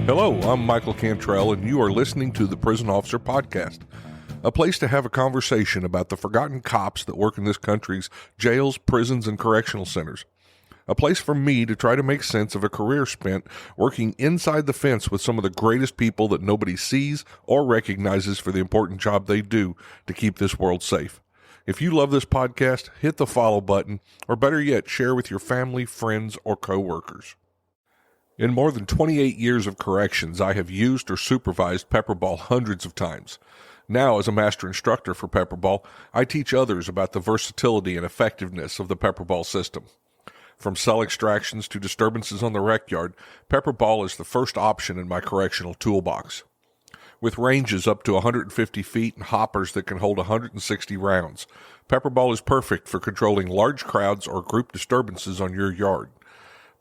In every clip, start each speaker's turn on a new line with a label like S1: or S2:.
S1: Hello, I'm Michael Cantrell, and you are listening to the Prison Officer Podcast, a place to have a conversation about the forgotten cops that work in this country's jails, prisons, and correctional centers. A place for me to try to make sense of a career spent working inside the fence with some of the greatest people that nobody sees or recognizes for the important job they do to keep this world safe. If you love this podcast, hit the follow button, or better yet, share with your family, friends, or coworkers. In more than 28 years of corrections, I have used or supervised PepperBall hundreds of times. Now, as a master instructor for PepperBall, I teach others about the versatility and effectiveness of the PepperBall system. From cell extractions to disturbances on the rec yard, PepperBall is the first option in my correctional toolbox. With ranges up to 150 feet and hoppers that can hold 160 rounds, PepperBall is perfect for controlling large crowds or group disturbances on your yard.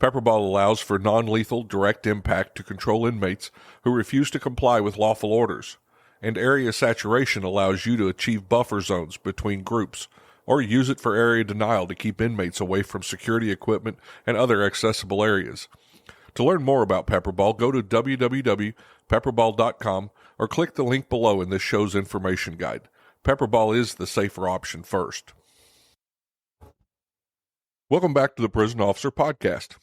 S1: PepperBall allows for non-lethal direct impact to control inmates who refuse to comply with lawful orders, and area saturation allows you to achieve buffer zones between groups, or use it for area denial to keep inmates away from security equipment and other accessible areas. To learn more about PepperBall, go to www.pepperball.com or click the link below in this show's information guide. PepperBall is the safer option first. Welcome back to the Prison Officer Podcast.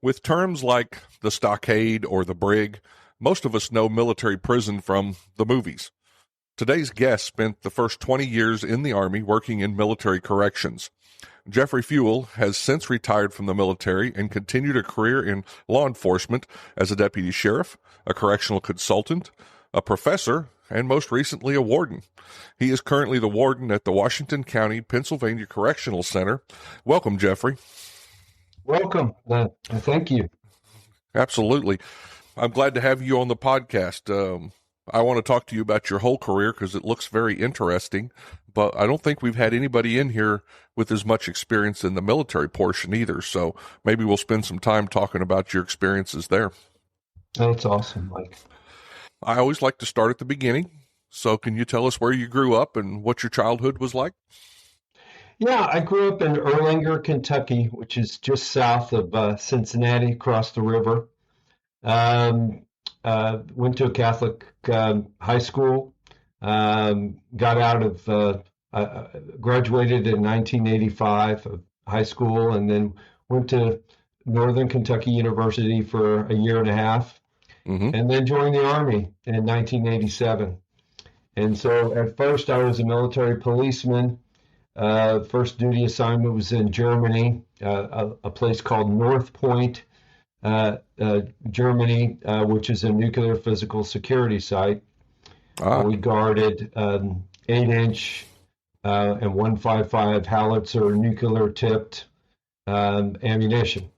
S1: With terms like the Stockade or the Brig, most of us know military prison from the movies. Today's guest spent the first 20 years in the Army working in military corrections. Jeffery Fewell has since retired from the military and continued a career in law enforcement as a deputy sheriff, a correctional consultant, a professor, and most recently a warden. He is currently the warden at the Washington County, Pennsylvania Correctional Center. Welcome, Jeffrey.
S2: Welcome. Thank you.
S1: Absolutely. I'm glad to have you on the podcast. I want to talk to you about your whole career because it looks very interesting, but I don't think we've had anybody in here with as much experience in the military portion either. So maybe we'll spend some time talking about your experiences there.
S2: That's awesome, Mike.
S1: I always like to start at the beginning. So can you tell us where you grew up and what your childhood was like?
S2: Yeah, I grew up in Erlanger, Kentucky, which is just south of Cincinnati, across the river. Went to a Catholic high school. Got out of graduated in 1985 of high school, and then went to Northern Kentucky University for a year and a half, and then joined the Army in 1987. And so at first I was a military policeman. First duty assignment was in Germany, a place called North Point, Germany, which is a nuclear physical security site. We guarded 8-inch and 155 howitzer nuclear-tipped ammunition.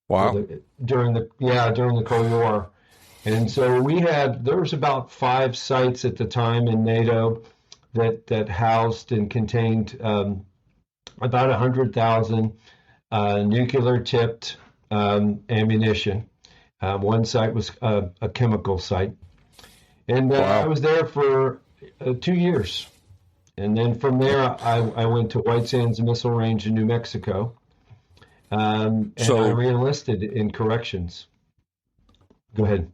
S1: Wow!
S2: During the Cold War, and so there was about 5 sites at the time in NATO that housed and contained about 100,000 nuclear-tipped ammunition. One site was a chemical site. And
S1: wow.
S2: I was there for 2 years. And then from there, I went to White Sands Missile Range in New Mexico. And I re-enlisted in corrections. Go ahead.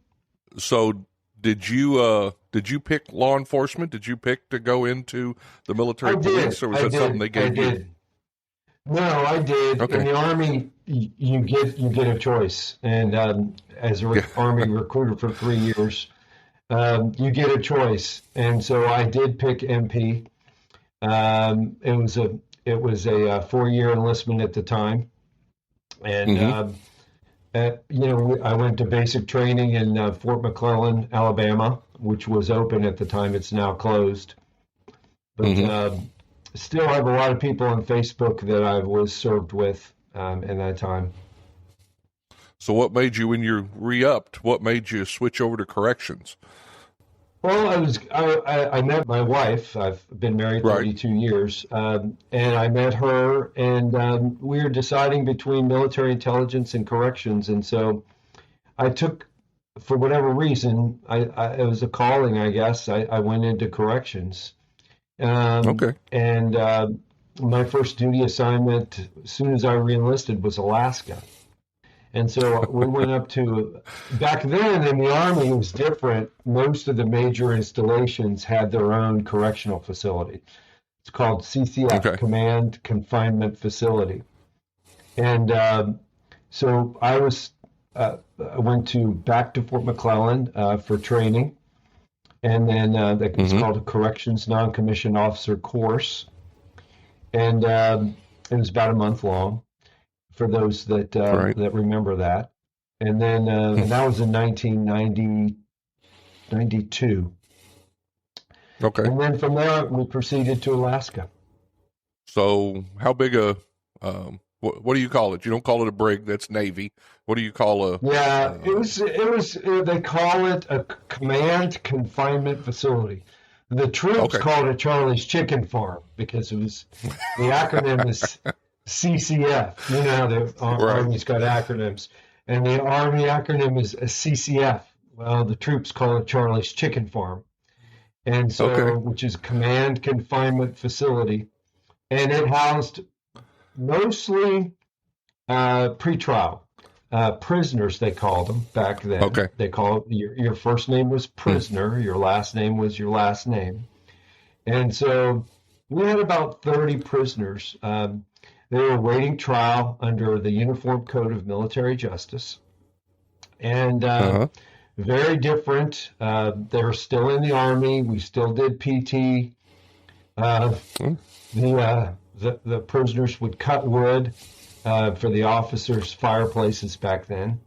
S1: So did you pick law enforcement? Did you pick to go into the military police, or was that something they gave you?
S2: No, I did.
S1: Okay.
S2: In the Army, you get a choice, and as an Army recruiter for 3 years, you get a choice, and so I did pick MP. It was a 4-year enlistment at the time, and I went to basic training in Fort McClellan, Alabama, which was open at the time. It's now closed, but still have a lot of people on Facebook that I was served with in that time.
S1: So what made you, when you re-upped, what made you switch over to corrections?
S2: Well, I met my wife. I've been married 32 years, and I met her, and we were deciding between military intelligence and corrections, and so I took, for whatever reason, it was a calling, I guess. I went into corrections.
S1: Okay.
S2: And my first duty assignment, as soon as I reenlisted, was Alaska. And so we went up to, back then in the Army, it was different. Most of the major installations had their own correctional facility. It's called CCF,
S1: Okay.
S2: Command Confinement Facility. And so I went back to Fort McClellan for training. And then it's called a Corrections Non-Commissioned Officer course. And it was about a month long for those that remember that. And then and that was in 1992.
S1: Okay.
S2: And then from there, we proceeded to Alaska.
S1: So how big a, what do you call it? You don't call it a brig. That's Navy. What do you call a?
S2: Yeah, it was, they call it a command confinement facility. The troops called it Charlie's Chicken Farm because it was, the acronym is CCF. You know how the Army's got acronyms. And the Army acronym is a CCF. Well, the troops call it Charlie's Chicken Farm. And so, which is Command Confinement Facility. And it housed mostly pretrial prisoners, they called them back then.
S1: Okay.
S2: They called your first name was prisoner, your last name was your last name. And so we had about 30 prisoners. They were awaiting trial under the Uniform Code of Military Justice. And very different. They were still in the Army. We still did PT. The prisoners would cut wood for the officers' fireplaces back then,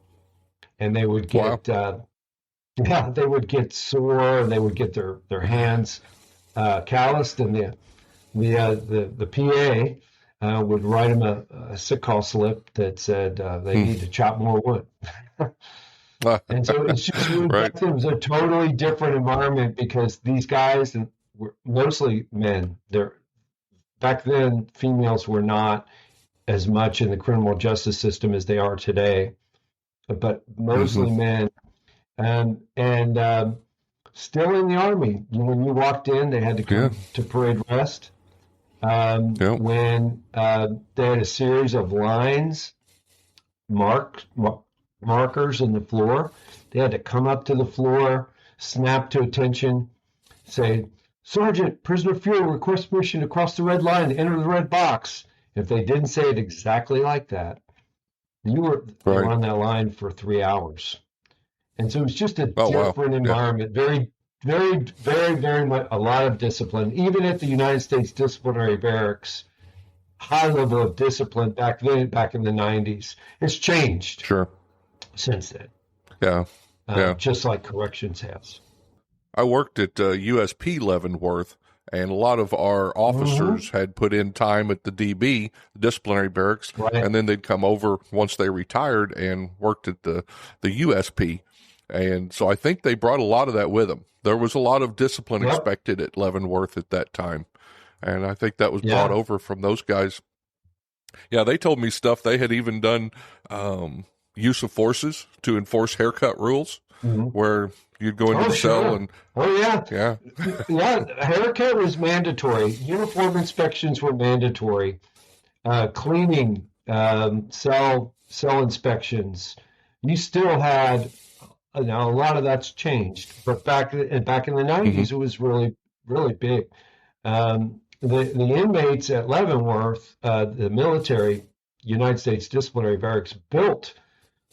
S2: and they would get they would get sore. They would get their hands calloused, and the PA would write them a sick call slip that said they need to chop more wood. And so it's just it was a totally different environment because these guys were mostly men. Back then, females were not as much in the criminal justice system as they are today, but mostly men, and still in the Army. When you walked in, they had to come to parade rest. When they had a series of lines, markers in the floor, they had to come up to the floor, snap to attention, say, "Sergeant, prisoner Fewell requests permission to cross the red line to enter the red box." If they didn't say it exactly like that, you were on that line for 3 hours. And so it was just a different environment. Very, very, very, very much a lot of discipline. Even at the United States Disciplinary Barracks, high level of discipline back then, back in the 90s. It's changed since then. Just like corrections has.
S1: I worked at USP Leavenworth, and a lot of our officers had put in time at the DB, disciplinary barracks, and then they'd come over once they retired and worked at the USP. And so I think they brought a lot of that with them. There was a lot of discipline expected at Leavenworth at that time. And I think that was brought over from those guys. Yeah, they told me stuff. They had even done use of forces to enforce haircut rules, where you'd go into the cell and... haircut was mandatory. Uniform inspections were mandatory. Cleaning, cell inspections. You still had... Now, a lot of that's changed, but back in the 90s, it was really, really big. The inmates at Leavenworth, the military, United States Disciplinary Barracks, built,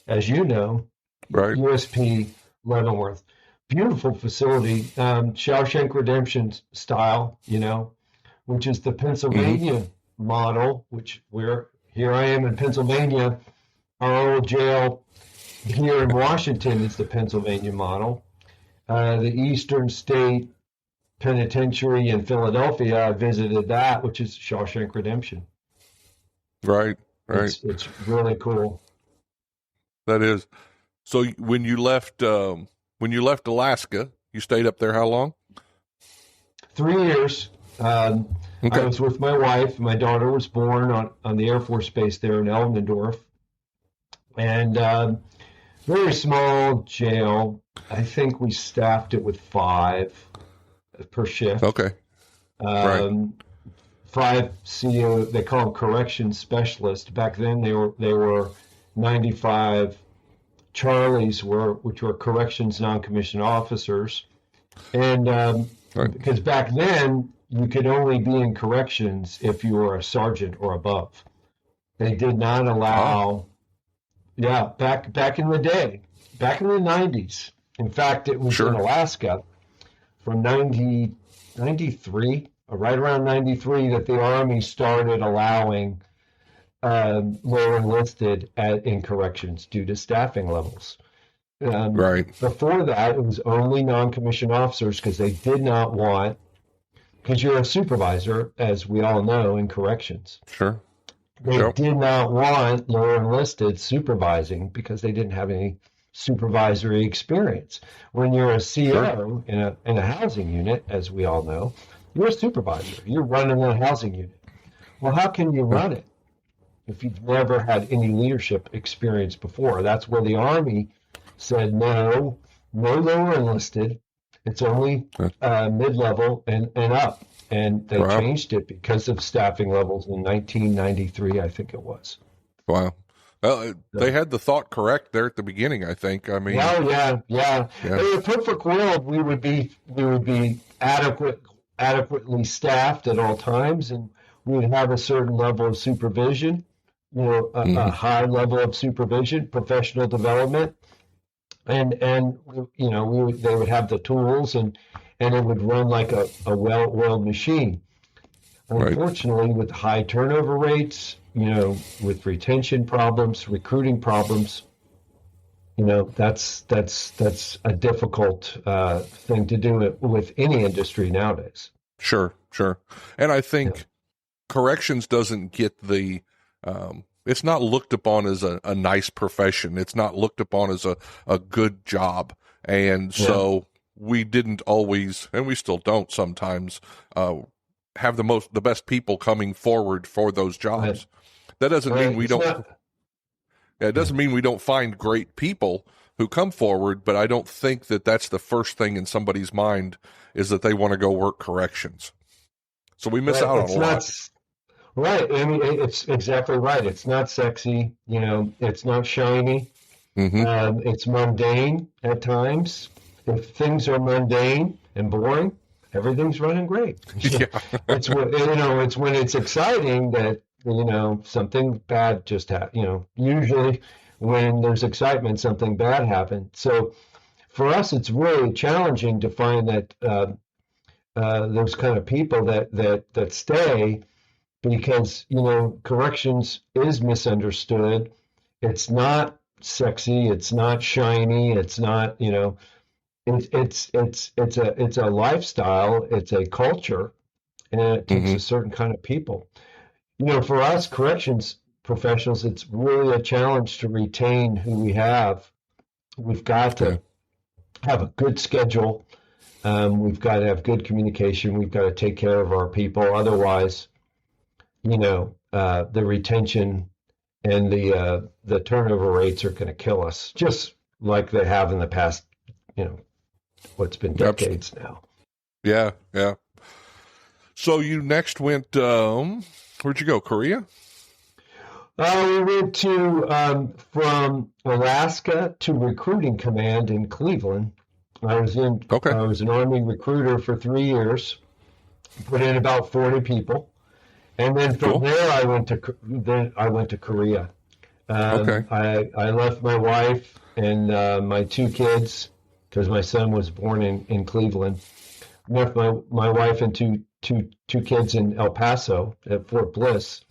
S1: as you know, USP Leavenworth. Beautiful facility, Shawshank Redemption style, which is the Pennsylvania model, here I am in Pennsylvania. Our old jail here in Washington is the Pennsylvania model. The Eastern State Penitentiary in Philadelphia, I visited that, which is Shawshank Redemption. Right.
S2: It's really cool.
S1: That is. So when you left Alaska, you stayed up there how long?
S2: 3 years. I was with my wife. My daughter was born on the Air Force Base there in Elmendorf. And very small jail. I think we staffed it with 5 per shift. 5 CO, they call them correction specialists. Back then they were 95 Charlies which were corrections non-commissioned officers. And
S1: Right.
S2: because back then you could only be in corrections if you were a sergeant or above. They did not allow, back in the day, back in the 90s. In fact, it was in Alaska from 93, right around 93, that the Army started allowing lower enlisted in corrections due to staffing levels.
S1: Right.
S2: Before that, it was only non-commissioned officers because they did not want, because you're a supervisor, as we all know, in corrections.
S1: Sure.
S2: They did not want lower enlisted supervising because they didn't have any supervisory experience. When you're a CO in a housing unit, as we all know, you're a supervisor. You're running a housing unit. Well, how can you run it if you've never had any leadership experience before? That's where the Army said no lower enlisted. It's only mid-level and up. And they changed it because of staffing levels in 1993, I think it was.
S1: Wow. Well, they had the thought correct there at the beginning, I think. I mean,
S2: yeah. In a perfect world, we would be adequately staffed at all times, and we would have a certain level of supervision, a high level of supervision, professional development, and they would have the tools and it would run like a well-oiled machine. Unfortunately, with high turnover rates, with retention problems, recruiting problems, that's a difficult thing to do with any industry nowadays.
S1: Sure. And I think corrections doesn't get the it's not looked upon as a nice profession. It's not looked upon as a good job. And so we didn't always, and we still don't sometimes, have the best people coming forward for those jobs. Right. That doesn't mean we don't. It doesn't mean we don't find great people who come forward, but I don't think that that's the first thing in somebody's mind is that they want to go work corrections. So we miss out on a lot.
S2: Right. I mean, it's exactly right. It's not sexy. It's not shiny. Mm-hmm. It's mundane at times. If things are mundane and boring, everything's running great.
S1: Yeah.
S2: It's when it's exciting that something bad just happened. Usually when there's excitement, something bad happened. So for us, it's really challenging to find that those kind of people that stay, because corrections is misunderstood. It's not sexy. It's not shiny. It's not It's a lifestyle, it's a culture, and it takes a certain kind of people. For us corrections professionals, it's really a challenge to retain who we have. We've got to have a good schedule. We've got to have good communication. We've got to take care of our people. Otherwise, the retention and the turnover rates are going to kill us, just like they have in the past, what's been decades now.
S1: Yeah. So you next went, where'd you go, Korea?
S2: We went to, from Alaska to recruiting command in Cleveland. I was an Army recruiter for 3 years, put in about 40 people. And then from there, I went to Korea. I left my wife and my 2 kids, because my son was born in Cleveland. Left my wife and two kids in El Paso at Fort Bliss.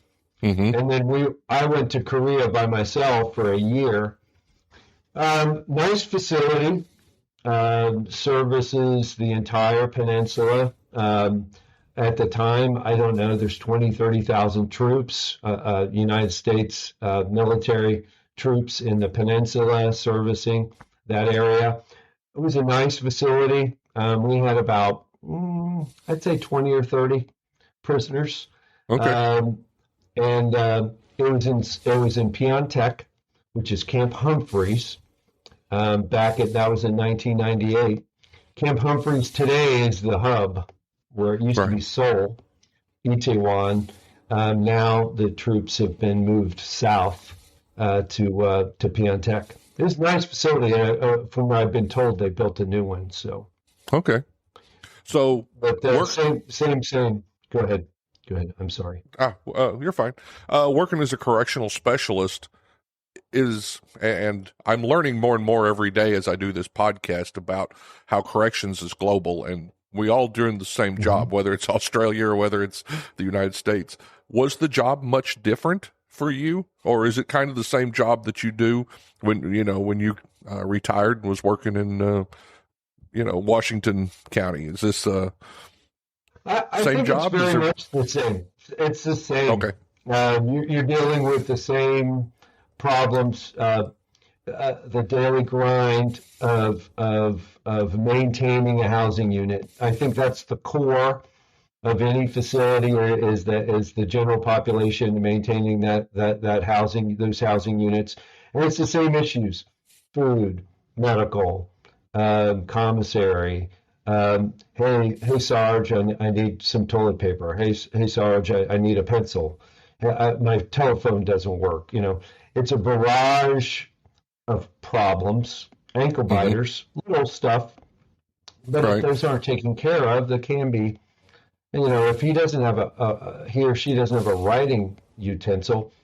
S2: Mm-hmm. And then I went to Korea by myself for a year. Nice facility, services the entire peninsula. At the time, I don't know, there's 30,000 troops, United States military troops in the peninsula servicing that area. It was a nice facility. We had about, I'd say 20 or 30 prisoners. Okay. And it was in Pyeongtaek, which is Camp Humphreys. That was in 1998. Camp Humphreys today is the hub where it used to be Seoul, Itaewon. Now the troops have been moved south to Piontech. It's a nice facility. From what I've been told, they built a new one. So
S1: Okay. So,
S2: but same. Go ahead. Go ahead. I'm sorry.
S1: you're fine. Working as a correctional specialist and I'm learning more and more every day as I do this podcast about how corrections is global, and we all doing the same job, whether it's Australia or whether it's the United States. Was the job much different for you, or is it kind of the same job that you do when you retired and was working in Washington County? Is this
S2: I
S1: same
S2: think
S1: job?
S2: it's very much the same. It's the same.
S1: Okay.
S2: You're dealing with the same problems, the daily grind of maintaining a housing unit. I think that's the core of any facility, is the general population maintaining that housing, those housing units, and it's the same issues: food, medical, commissary. Hey Sarge, I need some toilet paper. Hey Sarge, I need a pencil. My telephone doesn't work. It's a barrage of problems, ankle biters, little stuff. But if those aren't taken care of, there can be, if he doesn't have he or she doesn't have a writing utensil,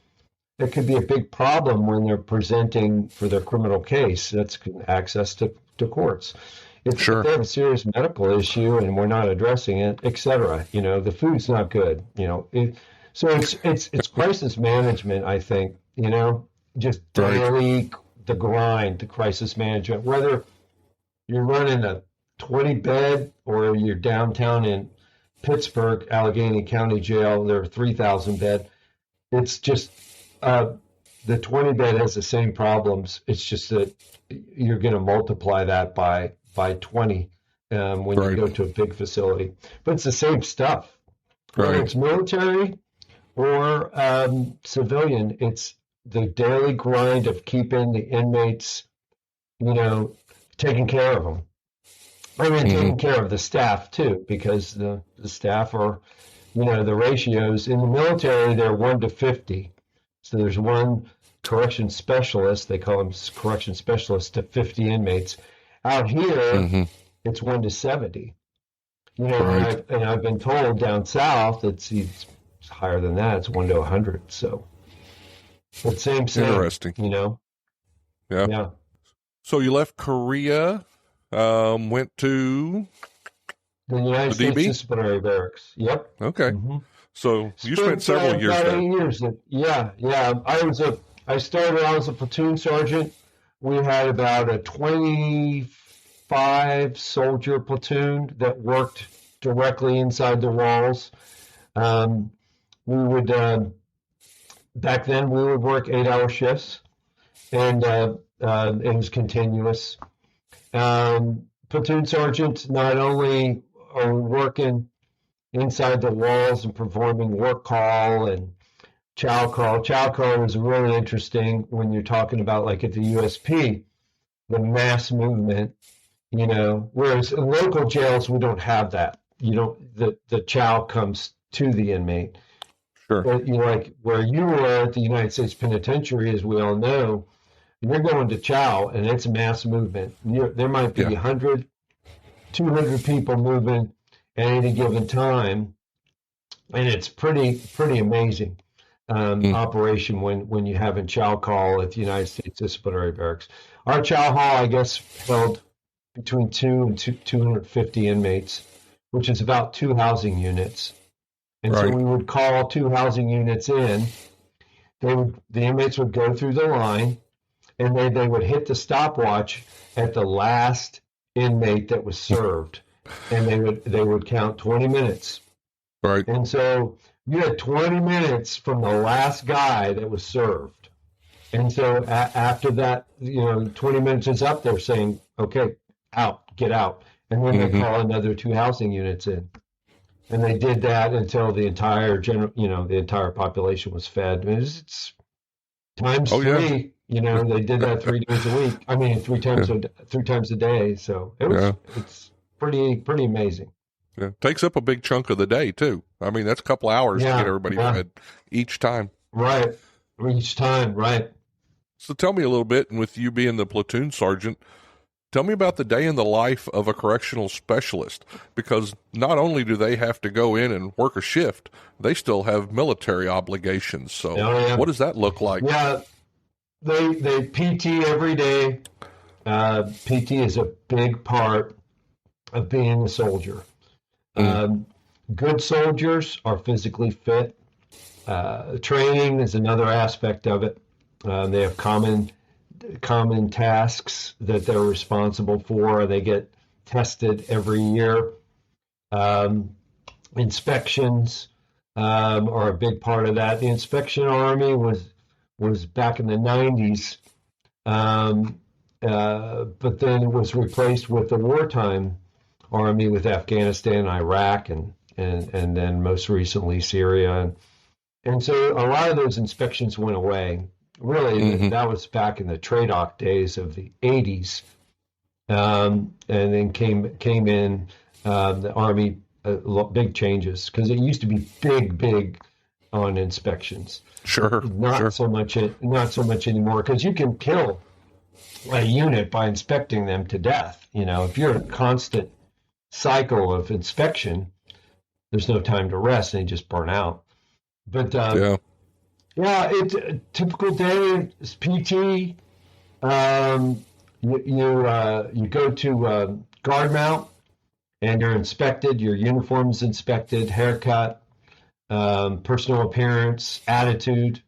S2: it could be a big problem when they're presenting for their criminal case. That's access to courts. If they have a serious medical issue and we're not addressing it, etc., the food's not good, so it's crisis management, I think, just daily, the grind, the crisis management, whether you're running a 20-bed or you're downtown in Pittsburgh, Allegheny County Jail, there are 3,000 bed. It's just the 20-bed has the same problems. It's just that you're going to multiply that by 20 when you go to a big facility. But it's the same stuff. Whether it's military or civilian, it's the daily grind of keeping the inmates, taking care of them. I mean, taking care of the staff too, because the staff are, the ratios in the military, they're 1 to 50. So there's one correction specialist, they call them correction specialists, to 50 inmates. Out here, it's 1 to 70. And I've been told down south it's higher than that. It's 1 to 100. So, but same.
S1: Interesting. Yeah. So you left Korea, went to
S2: the United States Disciplinary Barracks. Yep.
S1: Okay. So you spent several years there. 8 years.
S2: Yeah. I started out as a platoon sergeant. We had about a 25 soldier platoon that worked directly inside the walls. We would, back then, we would work 8-hour shifts, and it was continuous. Platoon sergeants not only are working inside the walls and performing work call and chow call. Chow call is really interesting when you're talking about, like at the USP, the mass movement, whereas in local jails, we don't have that. The chow comes to the inmate.
S1: Sure.
S2: But, like where you were at the United States Penitentiary, as we all know, you're going to chow and it's mass movement. There might be 100, 200 people moving at any given time. And it's pretty amazing operation when you have a chow call at the United States Disciplinary Barracks. Our chow hall, I guess, held between 2 and 250 inmates, which is about 2 housing units. And so we would call 2 housing units in. The inmates would go through the line, and they would hit the stopwatch at the last inmate that was served, and they would count 20 minutes.
S1: Right.
S2: And so you had 20 minutes from the last guy that was served. And so after that, 20 minutes is up, they're saying, okay, get out. And then they call another 2 housing units in. And they did that until the entire the entire population was fed. It's times 3. They did that 3 days a week. I mean, 3 times a day. So it's pretty amazing.
S1: Yeah, takes up a big chunk of the day too. I mean, that's a couple hours to get everybody fed each time.
S2: Right, each time. Right.
S1: So tell me a little bit, and with you being the platoon sergeant, tell me about the day in the life of a correctional specialist, because not only do they have to go in and work a shift, they still have military obligations. So what does that look like?
S2: Yeah, they PT every day. PT is a big part of being a soldier. Good soldiers are physically fit. Training is another aspect of it. They have common tasks that they're responsible for. They get tested every year. Inspections are a big part of that. The inspection army was back in the 90s, but then it was replaced with the wartime army with Afghanistan, Iraq, and then most recently Syria. And so a lot of those inspections went away. Really, that was back in the TRADOC days of the 80s. And then came in the Army, big changes, because it used to be big on inspections.
S1: Sure.
S2: Not so much anymore, because you can kill a unit by inspecting them to death. If you're in a constant cycle of inspection, there's no time to rest, and you just burn out. But it's a typical day is PT. You go to guard mount, and you're inspected. Your uniform's inspected, haircut, personal appearance, attitude.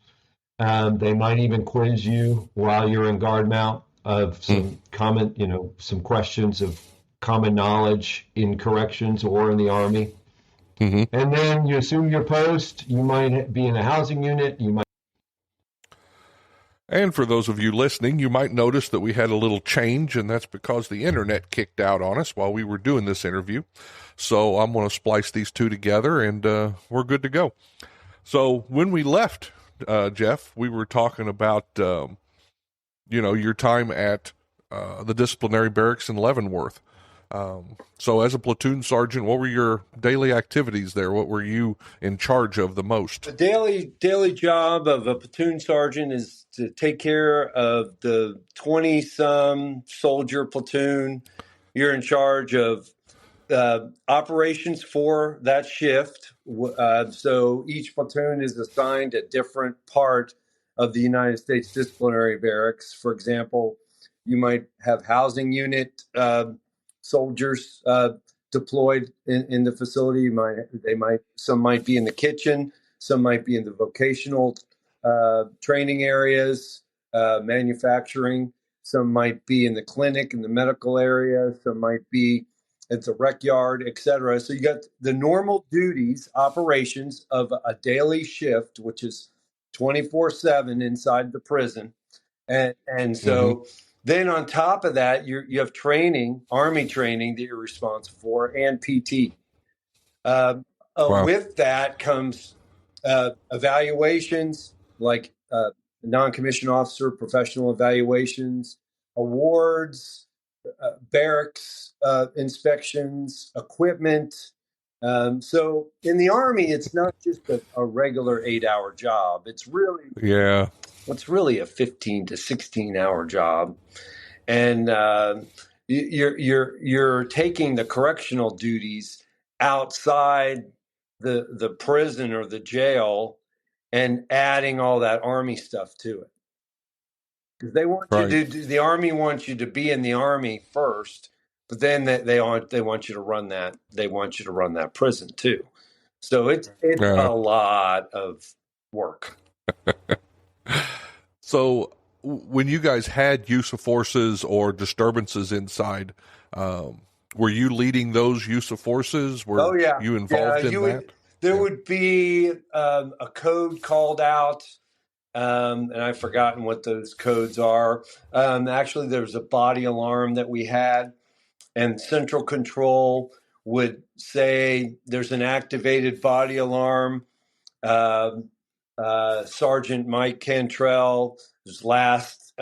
S2: They might even quiz you while you're in guard mount of some some questions of common knowledge in corrections or in the Army. And then you assume your post. You might be in a housing unit.
S1: And for those of you listening, you might notice that we had a little change, and that's because the internet kicked out on us while we were doing this interview. So I'm going to splice these two together, and we're good to go. So when we left, Jeff, we were talking about, your time at the disciplinary barracks in Leavenworth. So as a platoon sergeant, what were your daily activities there? What were you in charge of the most?
S3: The daily job of a platoon sergeant is to take care of the 20-some soldier platoon. You're in charge of operations for that shift. So each platoon is assigned a different part of the United States disciplinary barracks. For example, you might have housing unit soldiers deployed in the facility. Some might be in the kitchen, some might be in the vocational training areas, manufacturing. Some might be in the clinic, in the medical area. Some might be at the rec yard, etc. So you got the normal duties, operations of a daily shift, which is 24/7 inside the prison, and so. Then on top of that, you have training, Army training that you're responsible for, and PT. Wow. With that comes evaluations like non-commissioned officer, professional evaluations, awards, barracks inspections, equipment. So in the Army, it's not just a regular 8-hour job. It's really a 15 to 16-hour job, and you're taking the correctional duties outside the prison or the jail and adding all that Army stuff to it, because they want you to. The Army wants you to be in the Army first, but then they want you to run that. They want you to run that prison too. So it's a lot of work.
S1: So when you guys had use of forces or disturbances inside, were you leading those use of forces? Were you involved in that?
S3: There would be a code called out, and I've forgotten what those codes are. Actually, there was a body alarm that we had, and Central Control would say there's an activated body alarm. Sergeant Mike Cantrell, his last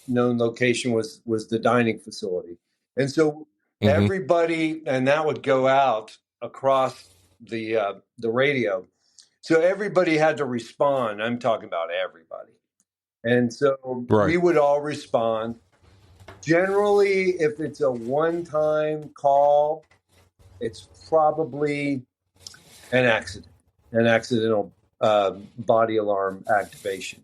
S3: known location was the dining facility. And so everybody, and that would go out across the radio. So everybody had to respond. I'm talking about everybody. And so we would all respond. Generally, if it's a one-time call, it's probably an accidental body alarm activation.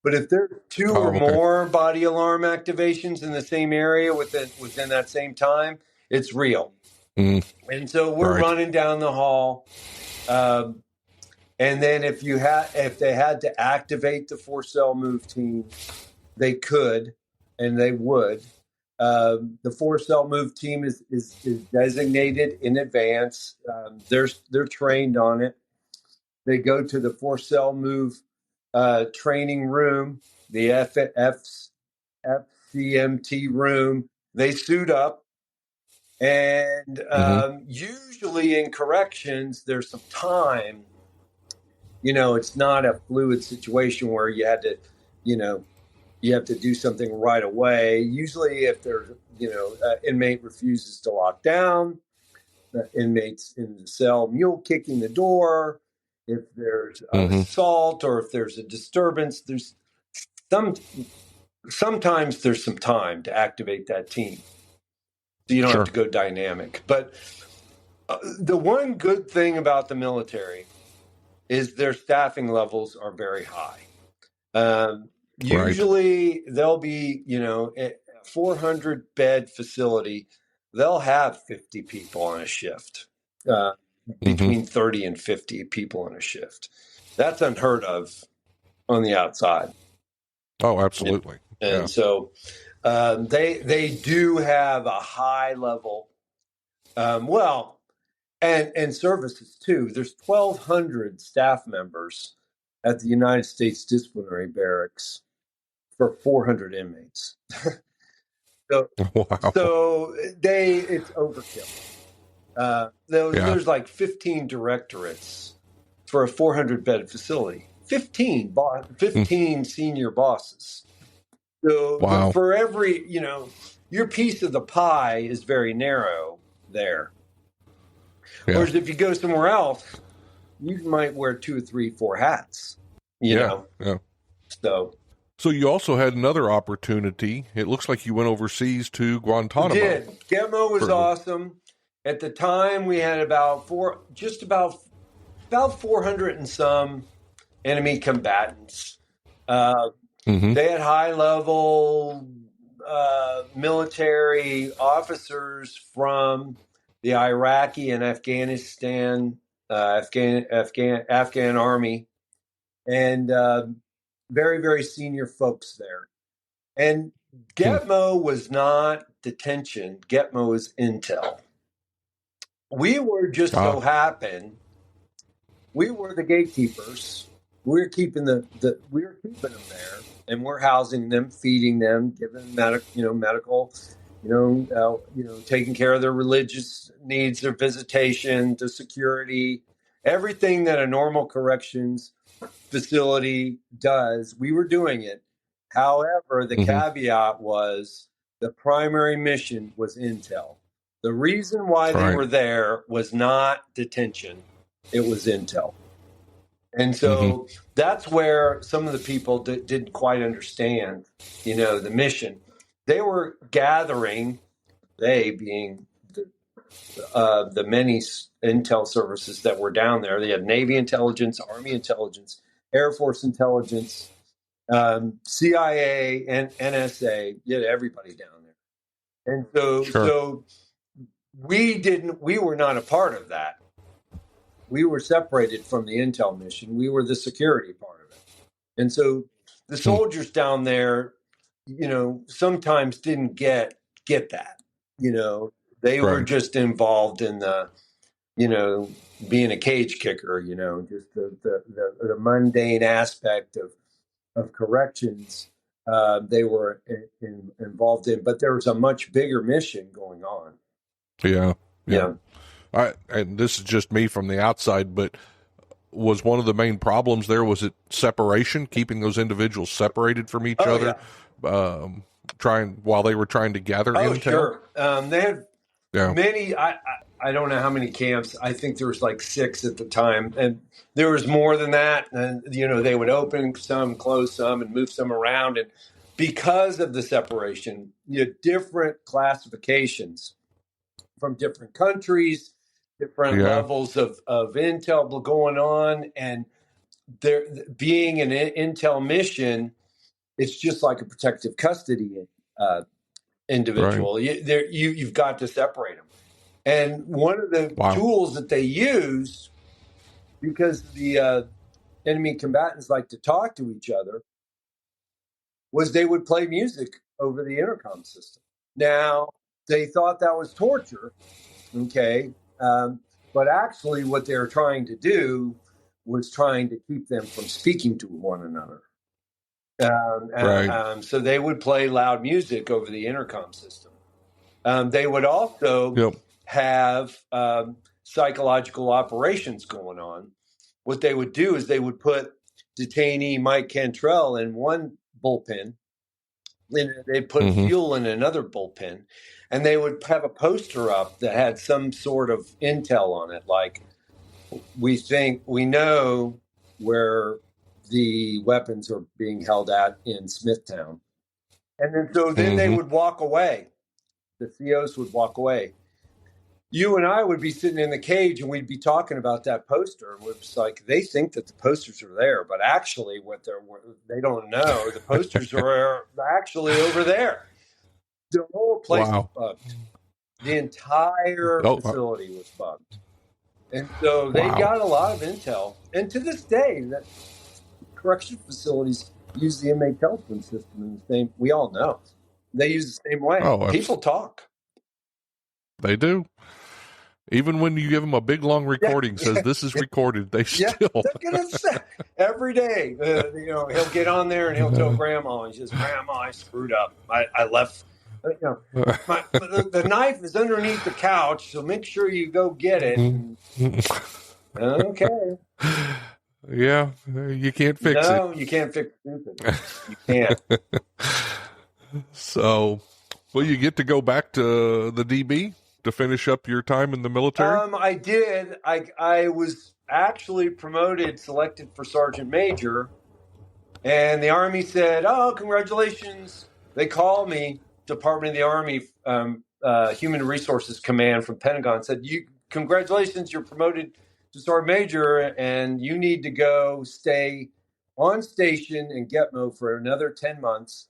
S3: But if there's two or more body alarm activations in the same area within that same time, it's real. And so we're running down the hall. And then if they had to activate the 4-cell move team, they could, and they would. The 4-cell move team is designated in advance. They're trained on it. They go to the 4-cell move training room, the FCMT room. They suit up, and usually in corrections, there's some time. It's not a fluid situation where you have to do something right away. Usually, if there's inmate refuses to lock down, the inmates in the cell mule kicking the door. If there's assault or if there's a disturbance, sometimes there's some time to activate that team. So you don't have to go dynamic. But the one good thing about the military is their staffing levels are very high. Usually they'll be, a 400-bed facility, they'll have 50 people on a shift. Between 30 and 50 people in a shift. That's unheard of on the outside.
S1: Oh, absolutely.
S3: And so they do have a high level, and services too. There's 1,200 staff members at the United States Disciplinary Barracks for 400 inmates. So it's overkill. There's like 15 directorates for a 400-bed facility. 15 senior bosses. So for every, your piece of the pie is very narrow there. Whereas if you go somewhere else, you might wear 2 or 3, 4 hats. You know.
S1: So you also had another opportunity. It looks like you went overseas to Guantanamo.
S3: We did. Gitmo was awesome. At the time, we had about 400 and some enemy combatants. They had high-level military officers from the Iraqi and Afghan army, and very, very senior folks there. And Gitmo was not detention. Gitmo was intel. We were just so happened. We were the gatekeepers. We were keeping them there, and we're housing them, feeding them, giving them medical, taking care of their religious needs, their visitation, the security, everything that a normal corrections facility does. We were doing it. However, the caveat was the primary mission was intel. The reason why they were there was not detention. It was intel. And so that's where some of the people didn't quite understand, the mission. They were gathering, they being the many intel services that were down there. They had Navy intelligence, Army intelligence, Air Force intelligence, CIA, and NSA. You had everybody down there. And so we were not a part of that. We were separated from the intel mission. We were the security part of it. And so the soldiers down there, sometimes didn't get that. They were just involved in the, being a cage kicker, just the mundane aspect of corrections they were involved in. But there was a much bigger mission going on.
S1: Yeah. And this is just me from the outside, but was one of the main problems there, was it separation, keeping those individuals separated from each other, while they were trying to gather intel?
S3: Sure. They had many. I don't know how many camps. I think there was like 6 at the time, and there was more than that. And they would open some, close some, and move some around. And because of the separation, different classifications from different countries, different levels of intel going on, and there being an intel mission, it's just like a protective custody individual. Right. You've got to separate them. And one of the tools that they use, because the enemy combatants like to talk to each other, was they would play music over the intercom system. Now, they thought that was torture, okay? But actually what they were trying to do was trying to keep them from speaking to one another. So they would play loud music over the intercom system. They would also have psychological operations going on. What they would do is they would put detainee Mike Cantrell in one bullpen, and they'd put Fewell in another bullpen, and they would have a poster up that had some sort of intel on it, like, we know where the weapons are being held at in Smithtown. And then they would walk away. The COs would walk away. You and I would be sitting in the cage, and we'd be talking about that poster. And it's like, they think that the posters are there, but actually they don't know. The posters are actually over there. The whole place was bugged. The entire facility was bugged. And so they got a lot of intel. And to this day, that correctional facilities use the inmate telephone system in the same. We all know they use the same way. People talk.
S1: They do. Even when you give them a big long recording, says this is recorded, they still.
S3: They're gonna say every day. He'll get on there and he'll tell Grandma. He says, "Grandma, I screwed up. I left. The knife is underneath the couch, so make sure you go get it." Okay.
S1: Yeah, you can't fix it.
S3: No, you can't fix stupid. You can't.
S1: So, will you get to go back to the DB to finish up your time in the military?
S3: I did. I was actually selected for Sergeant Major, and the Army said, "Oh, congratulations." They called me, Department of the Army, Human Resources Command from Pentagon, said, congratulations, you're promoted to Sergeant Major, and you need to go stay on station in Gitmo for another 10 months.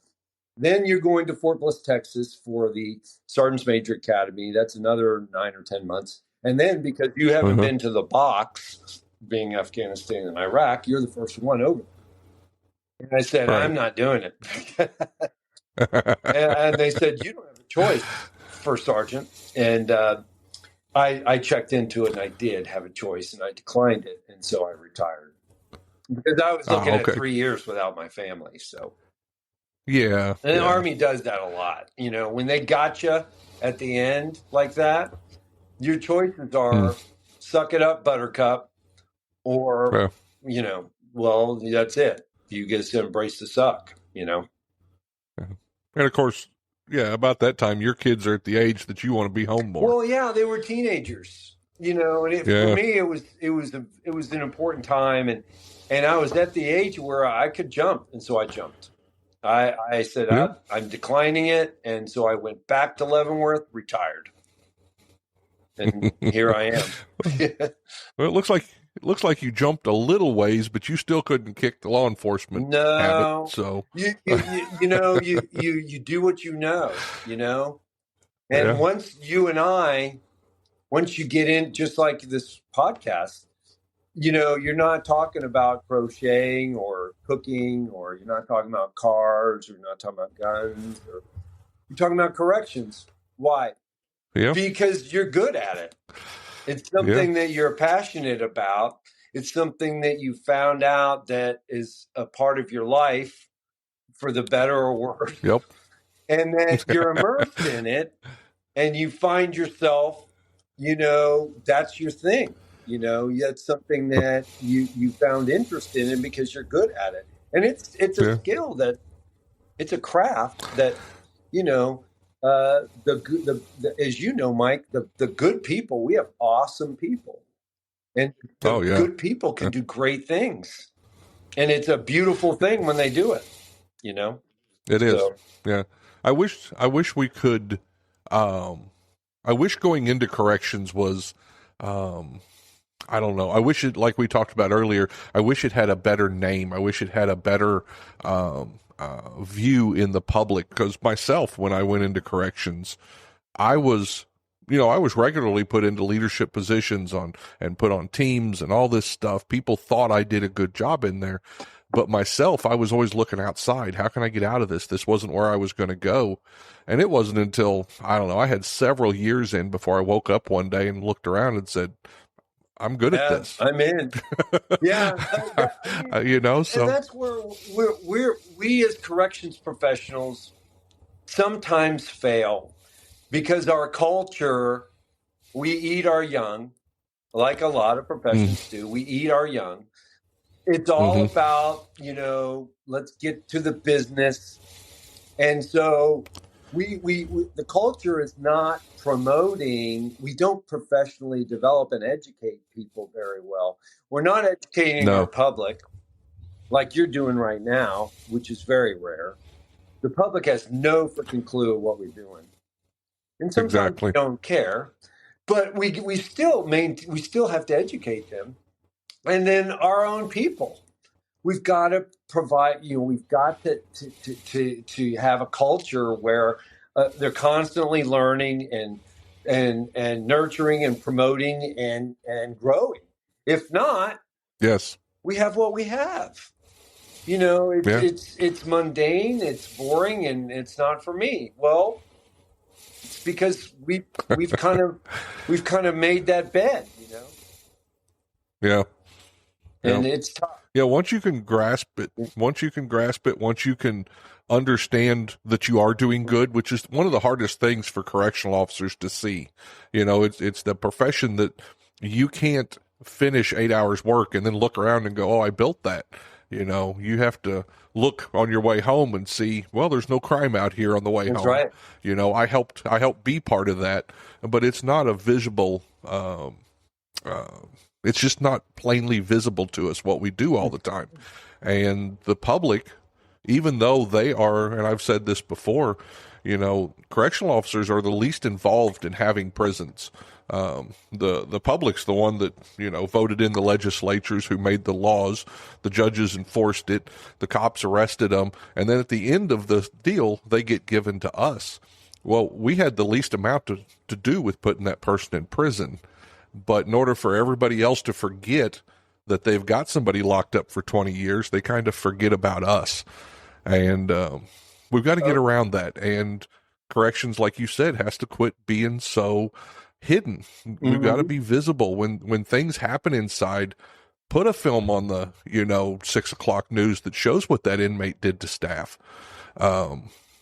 S3: Then you're going to Fort Bliss, Texas for the Sergeant's Major Academy. That's another 9 or 10 months. And then because you haven't been to the box, being Afghanistan and Iraq, you're the first one over. And I said, I'm not doing it. and they said, you don't have a choice, First Sergeant. And I checked into it, and I did have a choice, and I declined it. And so I retired. Because I was looking at 3 years without my family, so...
S1: Yeah.
S3: And the Army does that a lot. When they got you at the end like that, your choices are suck it up, Buttercup, or, well, that's it. You get to embrace the suck, And
S1: of course, about that time, your kids are at the age that you want to be home more.
S3: Well, yeah, they were teenagers, and for me, it was an important time. And I was at the age where I could jump. And so I jumped. I said, I'm declining it. And so I went back to Leavenworth, retired. And here I am.
S1: Well, it looks like you jumped a little ways, but you still couldn't kick the law enforcement habit. So
S3: you do what you know. And once you get in, just like this podcast, you're not talking about crocheting or cooking, or you're not talking about cars, or you're not talking about guns, or you're talking about corrections. Why?
S1: Yeah.
S3: Because you're good at it. It's something that you're passionate about. It's something that you found out that is a part of your life, for the better or worse.
S1: Yep.
S3: And then you're immersed in it, and you find yourself, that's your thing. It's something that you found interest in because you're good at it. And it's a skill it's a craft that, as you know, Mike, the good people, we have awesome people, and the good people can do great things, and it's a beautiful thing when they do it.
S1: It is. Yeah. I wish we could. I wish going into corrections was. I don't know. I wish it, like we talked about earlier, I wish it had a better name. I wish it had a better view in the public. Because myself, when I went into corrections, I was regularly put into leadership positions and put on teams and all this stuff. People thought I did a good job in there. But myself, I was always looking outside. How can I get out of this? This wasn't where I was going to go. And it wasn't until, I don't know, I had several years in before I woke up one day and looked around and said, I'm good at this.
S3: I'm in. Yeah.
S1: So.
S3: And that's where we as corrections professionals sometimes fail because our culture, we eat our young, like a lot of professions do. We eat our young. It's all about, let's get to the business. And so we the culture is not promoting, we don't professionally develop and educate people very well. We're not educating our public like you're doing right now, which is very rare. The public has no freaking clue of what we're doing. And sometimes we don't care, but we still have to educate them. And then our own people. We've got to provide, we've got to have a culture where they're constantly learning and nurturing and promoting and growing. If not,
S1: yes,
S3: we have what we have. It's mundane, it's boring, and it's not for me. Well, it's because we've kind of made that bed,
S1: Yeah.
S3: And it's tough.
S1: Yeah, once you can grasp it, once you can understand that you are doing good, which is one of the hardest things for correctional officers to see. It's the profession that you can't finish 8 hours work and then look around and go, oh, I built that. You have to look on your way home and see, well, there's no crime out here on the way home.
S3: That's right.
S1: I helped be part of that, but it's not a visible, it's just not plainly visible to us what we do all the time. And the public, even though they are, and I've said this before, correctional officers are the least involved in having prisons. The public's the one that, voted in the legislatures who made the laws. The judges enforced it. The cops arrested them. And then at the end of the deal, they get given to us. Well, we had the least amount to do with putting that person in prison. But in order for everybody else to forget that they've got somebody locked up for 20 years, they kind of forget about us. And we've got to get around that. And corrections, like you said, has to quit being so hidden. We've got to be visible. When things happen inside, put a film on the, 6 o'clock news that shows what that inmate did to staff.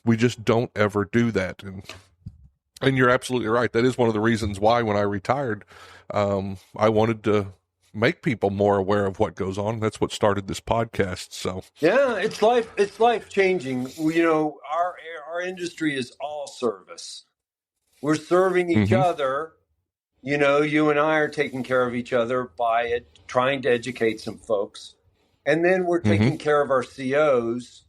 S1: We just don't ever do that. And you're absolutely right. That is one of the reasons why when I retired, I wanted to make people more aware of what goes on. That's what started this podcast. So
S3: yeah, it's life changing. Our industry is all service. We're serving each other. You and I are taking care of each other by trying to educate some folks, and then we're taking care of our COs,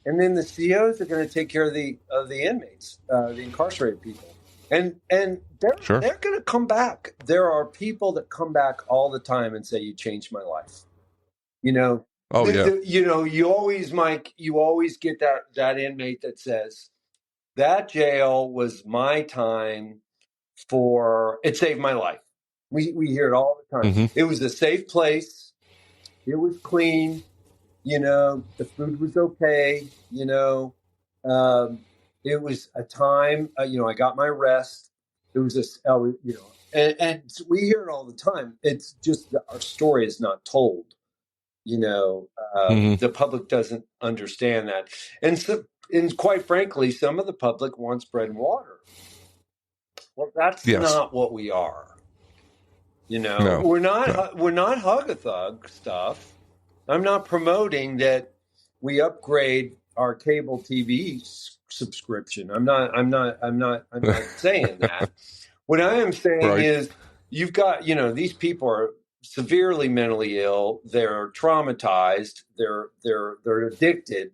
S3: and then the COs are going to take care of the inmates, the incarcerated people. And they're going to come back. There are people that come back all the time and say, "You changed my life."
S1: Oh yeah.
S3: You always, Mike. You always get that inmate that says, "That jail was my time it saved my life." We hear it all the time. It was a safe place. It was clean. The food was okay. It was a time, I got my rest. It was and we hear it all the time. It's just that our story is not told. The public doesn't understand that. And quite frankly, some of the public wants bread and water. Well, that's not what we are.
S1: No,
S3: we're not hug-a-thug stuff. I'm not promoting that we upgrade our cable TV subscription. I'm not saying that. What I am saying
S1: Right.
S3: is you've got, these people are severely mentally ill. They're traumatized. They're addicted,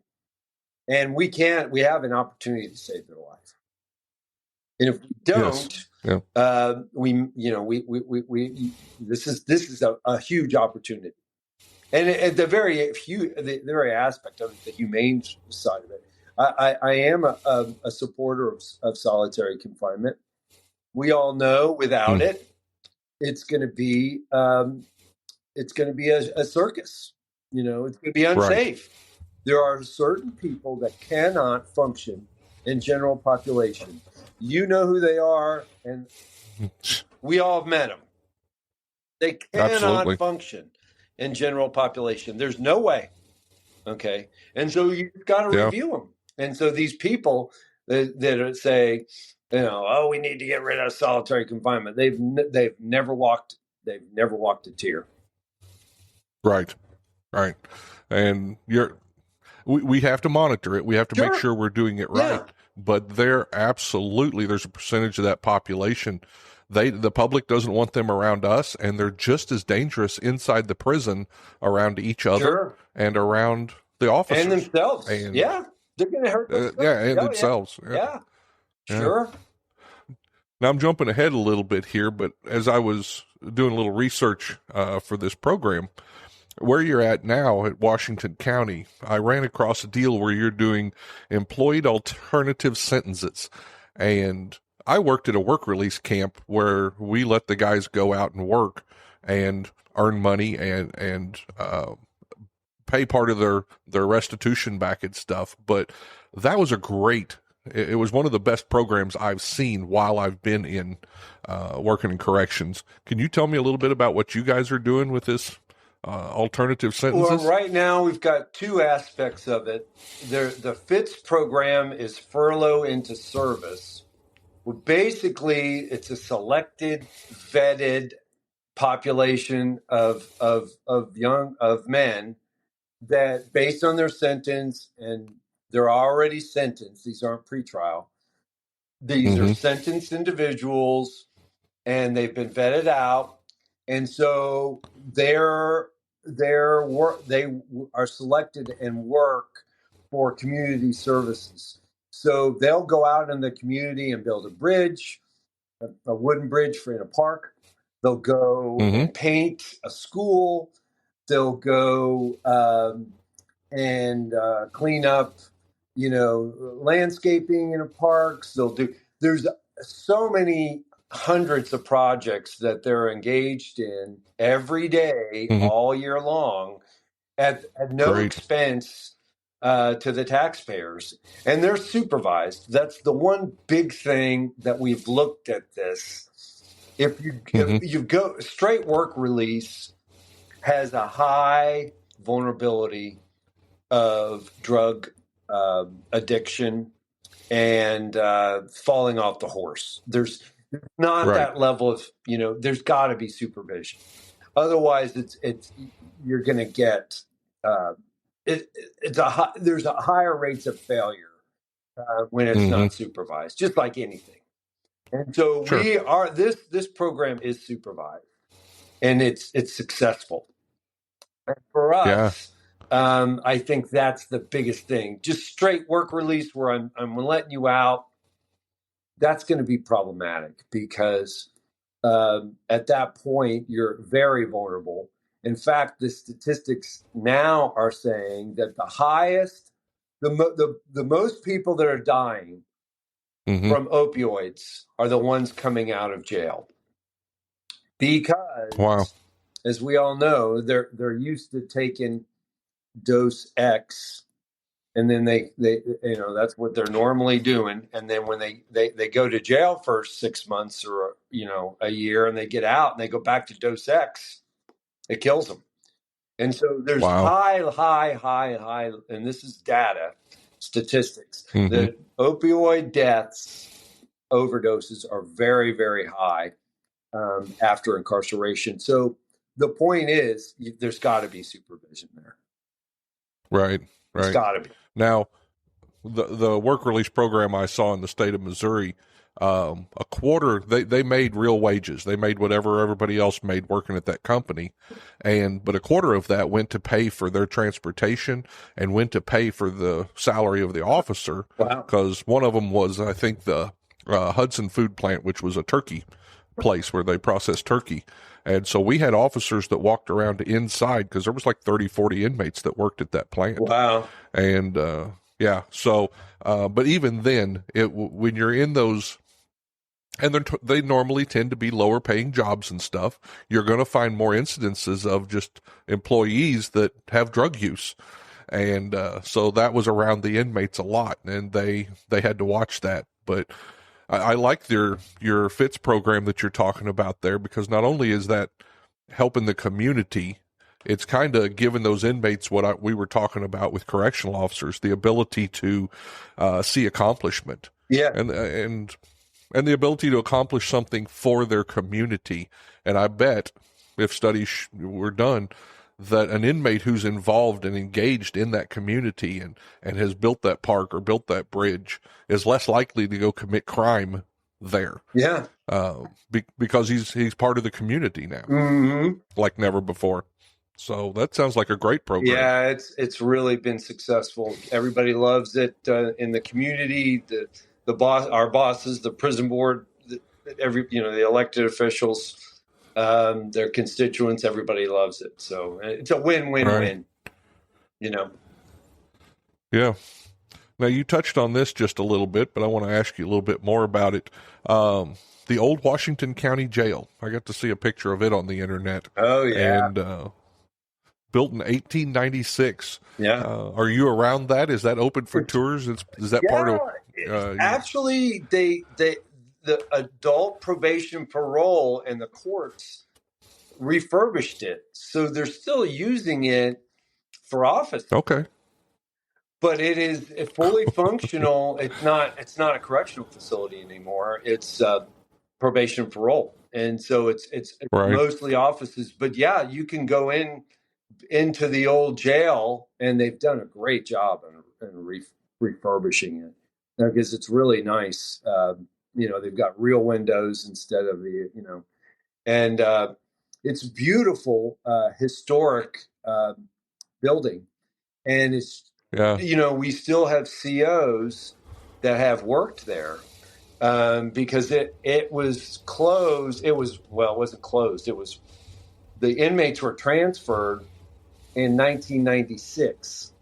S3: and we have an opportunity to save their life. And if we don't,
S1: Yes.
S3: this is a huge opportunity. And at the very aspect of it, the humane side of it, I am a supporter of solitary confinement. We all know without it, it's going to be a circus. It's going to be unsafe. Right. There are certain people that cannot function in general population. You know who they are, and we all have met them. They cannot function in general population. There's no way. Okay. And so you've got to review them. And so these people that say, we need to get rid of solitary confinement. They've never walked a tear.
S1: Right. And we have to monitor it. We have to make sure we're doing it right. Yeah. But there's a percentage of that population. The public doesn't want them around us, and they're just as dangerous inside the prison around each other and around the officers.
S3: And themselves. And, they're going to hurt themselves.
S1: Themselves.
S3: Yeah. Sure.
S1: Now, I'm jumping ahead a little bit here, but as I was doing a little research for this program, where you're at now at Washington County, I ran across a deal where you're doing employed alternative sentences. And I worked at a work release camp where we let the guys go out and work and earn money and pay part of their restitution back and stuff. But that was it was one of the best programs I've seen while I've been in working in corrections. Can you tell me a little bit about what you guys are doing with this alternative sentences?
S3: Well, right now we've got two aspects of it. The FITS program is furlough into service. Well, basically, it's a selected, vetted population of men that, based on their sentence, and they're already sentenced. These aren't pretrial. These are sentenced individuals, and they've been vetted out, and so they are selected and work for community services. So they'll go out in the community and build a bridge, a wooden bridge in a park. They'll go and paint a school. They'll go and clean up, landscaping in the parks. There's so many hundreds of projects that they're engaged in every day, all year long, at no expense to the taxpayers, and they're supervised. That's the one big thing that we've looked at this. If you go straight work release, has a high vulnerability of drug addiction and falling off the horse. There's not that level of, there's got to be supervision. Otherwise, you're going to get there's a higher rates of failure when it's not supervised, just like anything. And so this program is supervised, and it's successful. And for us, I think that's the biggest thing. Just straight work release where I'm letting you out, that's going to be problematic because at that point you're very vulnerable. In fact, the statistics now are saying that the most people that are dying from opioids are the ones coming out of jail. Because, as we all know, they're used to taking dose X, and then they that's what they're normally doing. And then when they go to jail for 6 months or a year, and they get out and they go back to dose X, it kills them. And so there's high, and this is data, statistics. The opioid deaths, overdoses are very, very high after incarceration. So the point is, there's got to be supervision there.
S1: Right.
S3: It's got to be.
S1: Now, the work release program I saw in the state of Missouri, a quarter they made real wages. They made whatever everybody else made working at that company, but a quarter of that went to pay for their transportation and went to pay for the salary of the officer.
S3: Wow.
S1: Because one of them was, I think, the Hudson Food Plant, which was a turkey place where they processed turkey. And so we had officers that walked around inside, because there was like 30, 40 inmates that worked at that plant.
S3: Wow.
S1: And yeah, so but even then, when you're in those, and they normally tend to be lower paying jobs and stuff, you're going to find more incidences of just employees that have drug use. And so that was around the inmates a lot, and they had to watch that. But I like your FITS program that you're talking about there, because not only is that helping the community, it's kind of giving those inmates what we were talking about with correctional officers, the ability to see accomplishment.
S3: Yeah.
S1: And the ability to accomplish something for their community. And I bet if studies were done, that an inmate who's involved and engaged in that community and has built that park or built that bridge is less likely to go commit crime there.
S3: Yeah.
S1: Because he's part of the community now, like never before. So that sounds like a great program.
S3: Yeah, it's really been successful. Everybody loves it in the community. The boss, our bosses, the prison board, the elected officials. Their constituents, everybody loves it. So it's a win-win-win,
S1: Yeah. Now, you touched on this just a little bit, but I want to ask you a little bit more about it. The old Washington County Jail. I got to see a picture of it on the internet.
S3: Oh, yeah.
S1: And built in 1896.
S3: Yeah.
S1: Are you around that? Is that open for tours? Is that part of...
S3: Actually, the adult probation parole and the courts refurbished it. So they're still using it for office.
S1: Okay.
S3: But it is fully functional. It's not a correctional facility anymore. It's probation and parole. And so it's
S1: right.
S3: Mostly offices. But yeah, you can go into the old jail, and they've done a great job in refurbishing it, because it's really nice. They've got real windows instead of and it's beautiful, historic building. And it's, we still have COs that have worked there because it was closed. It wasn't closed. It was, the inmates were transferred in 1996.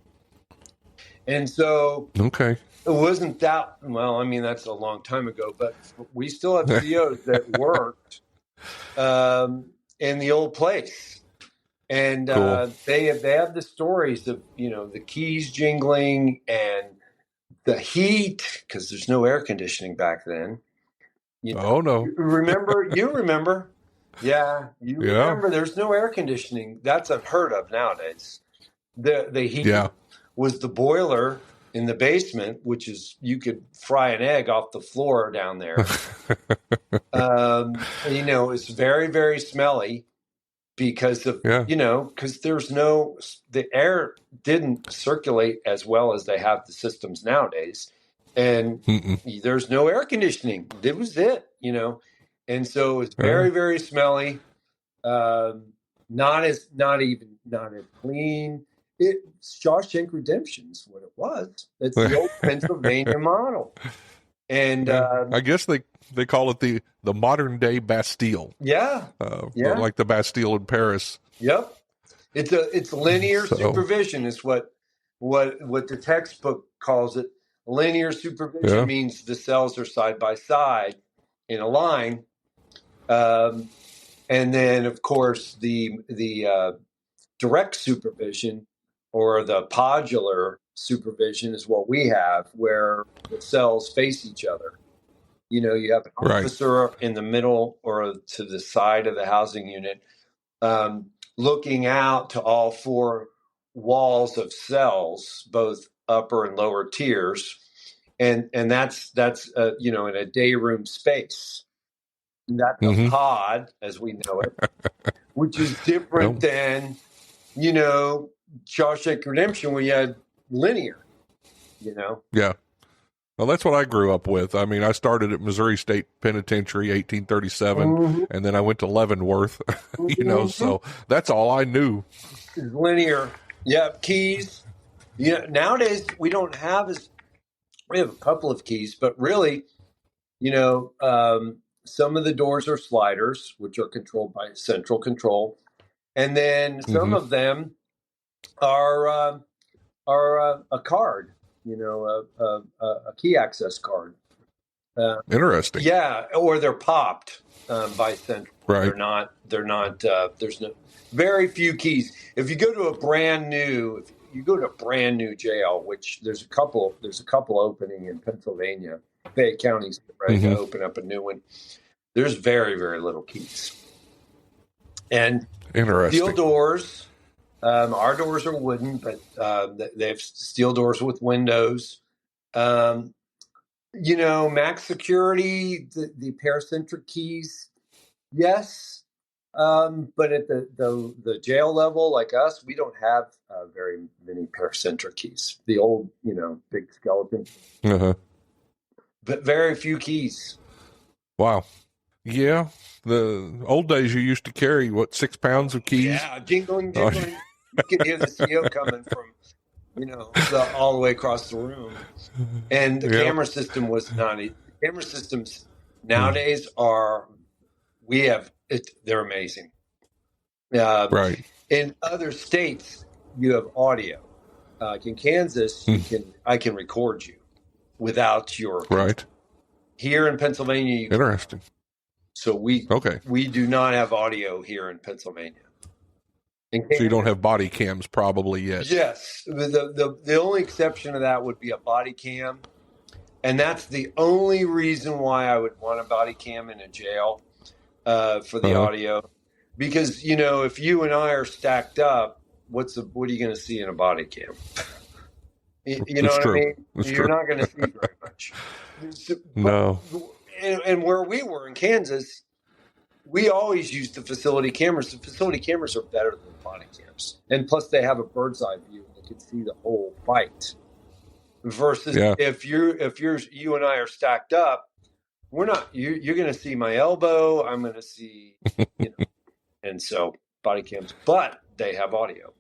S3: And so,
S1: okay.
S3: It wasn't that, well, I mean, that's a long time ago, but we still have COs that worked in the old place. And
S1: cool.
S3: They have the stories of, the keys jingling and the heat, because there's no air conditioning back then.
S1: Oh, no.
S3: You remember. Yeah, remember there's no air conditioning. That's unheard of nowadays. The heat was the boiler in the basement, which is, you could fry an egg off the floor down there. It's very, very smelly because of, because the air didn't circulate as well as they have the systems nowadays. And there's no air conditioning. It was it, And so it's very, very smelly. Not as clean. It's Shawshank Redemption is what it was. It's the old Pennsylvania model. And
S1: I guess they call it the modern day Bastille.
S3: Yeah.
S1: Like the Bastille in Paris.
S3: Yep. It's linear supervision is what the textbook calls it. Linear supervision means the cells are side by side in a line. And then, of course, the direct supervision, or the podular supervision, is what we have, where the cells face each other. You have an officer in the middle or to the side of the housing unit, looking out to all four walls of cells, both upper and lower tiers, and that's in a day room space. And that's a pod, as we know it, which is different than Shawshank Redemption, where you had linear. you know?
S1: Yeah. Well, that's what I grew up with. I mean, I started at Missouri State Penitentiary, 1837,
S3: Mm-hmm.
S1: and then I went to Leavenworth,
S3: Mm-hmm.
S1: so that's all I knew.
S3: It's linear. Yeah, keys. Yeah, nowadays we don't have we have a couple of keys, but really, some of the doors are sliders, which are controlled by central control, and then some
S1: Mm-hmm.
S3: of them are a card, a key access card.
S1: Interesting.
S3: Yeah, or they're popped by central.
S1: Right.
S3: They're not. There's very few keys. If you go to a brand new jail, which there's a couple opening in Pennsylvania. Fayette County's ready to open up a new one. There's very, very little keys. And
S1: Interesting.
S3: steel doors. Our doors are wooden, but they have steel doors with windows. Max security, the paracentric keys, yes. But at the jail level, like us, we don't have very many paracentric keys. The old, big skeleton, but very few keys.
S1: Wow. Yeah. The old days you used to carry, 6 pounds of keys?
S3: Yeah, jingling. You can hear the CO coming from, all the way across the room. And the camera system was not. The camera systems nowadays they're amazing.
S1: Right.
S3: In other states, you have audio. Like in Kansas, I can record you without your
S1: right.
S3: Here in Pennsylvania, you
S1: Interesting.
S3: So we do not have audio here in Pennsylvania.
S1: So you don't have body cams probably yet.
S3: Yes. The only exception to that would be a body cam. And that's the only reason why I would want a body cam in a jail for the audio. Because, if you and I are stacked up, what are you going to see in a body cam? You know what I mean? You're not going to see very much.
S1: No.
S3: And where we were in Kansas, we always used the facility cameras. The facility cameras are better than body cams. And plus they have a bird's eye view. They can see the whole fight. Versus if you and I are stacked up, we're not, you're going to see my elbow. I'm going to see, and so body cams, but they have audio.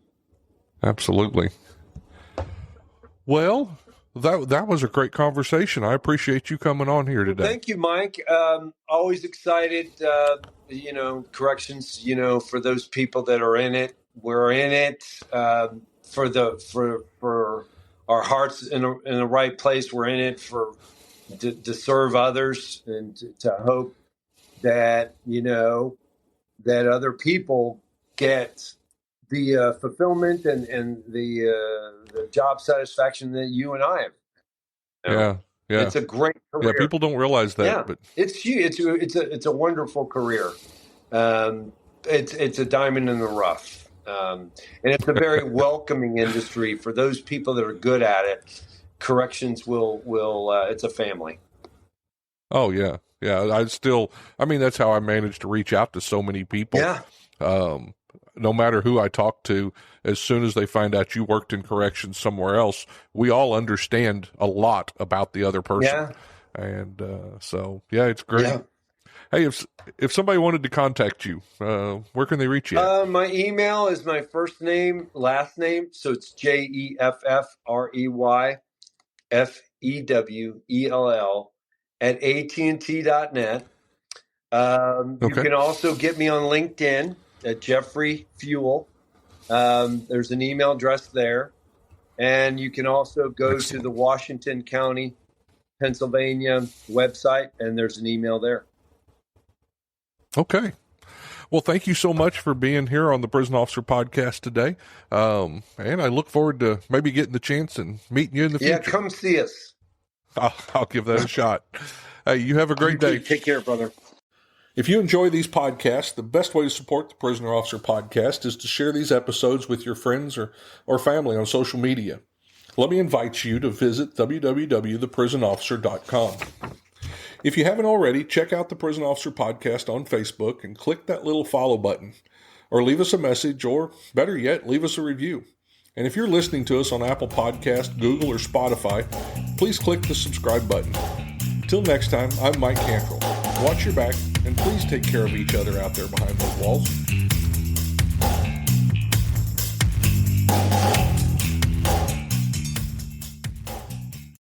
S1: Absolutely. Well, that was a great conversation. I appreciate you coming on here today.
S3: Thank you, Mike. Always excited, corrections, for those people that are in it. We're in it for our hearts in the right place. We're in it to serve others and to hope that, that other people get the fulfillment and the job satisfaction that you and I have.
S1: Yeah.
S3: It's a great career.
S1: Yeah, people don't realize that, but
S3: it's huge. It's a wonderful career. It's a diamond in the rough, and it's a very welcoming industry for those people that are good at it. Corrections will it's a family.
S1: Oh yeah. That's how I managed to reach out to so many people.
S3: Yeah.
S1: No matter who I talk to, as soon as they find out you worked in corrections somewhere else, we all understand a lot about the other person.
S3: Yeah.
S1: And it's great. Yeah. Hey, if somebody wanted to contact you, where can they reach you at?
S3: My email is my first name, last name. So it's JEFFREYFEWELL at AT&T.net. You can also get me on LinkedIn at Jeffrey Fewell. There's an email address there. And you can also go to the Washington County, Pennsylvania website, and there's an email there.
S1: Okay. Well, thank you so much for being here on the Prison Officer Podcast today. And I look forward to maybe getting the chance and meeting you in the future.
S3: Yeah, come see us.
S1: I'll give that a shot. Hey, you have a great day.
S3: Take care, brother.
S1: If you enjoy these podcasts, the best way to support the Prisoner Officer Podcast is to share these episodes with your friends or family on social media. Let me invite you to visit www.theprisonofficer.com. If you haven't already, check out the Prison Officer Podcast on Facebook and click that little follow button. Or leave us a message, or better yet, leave us a review. And if you're listening to us on Apple Podcast, Google, or Spotify, please click the subscribe button. Till next time, I'm Mike Cantrell. Watch your back, and please take care of each other out there behind those walls.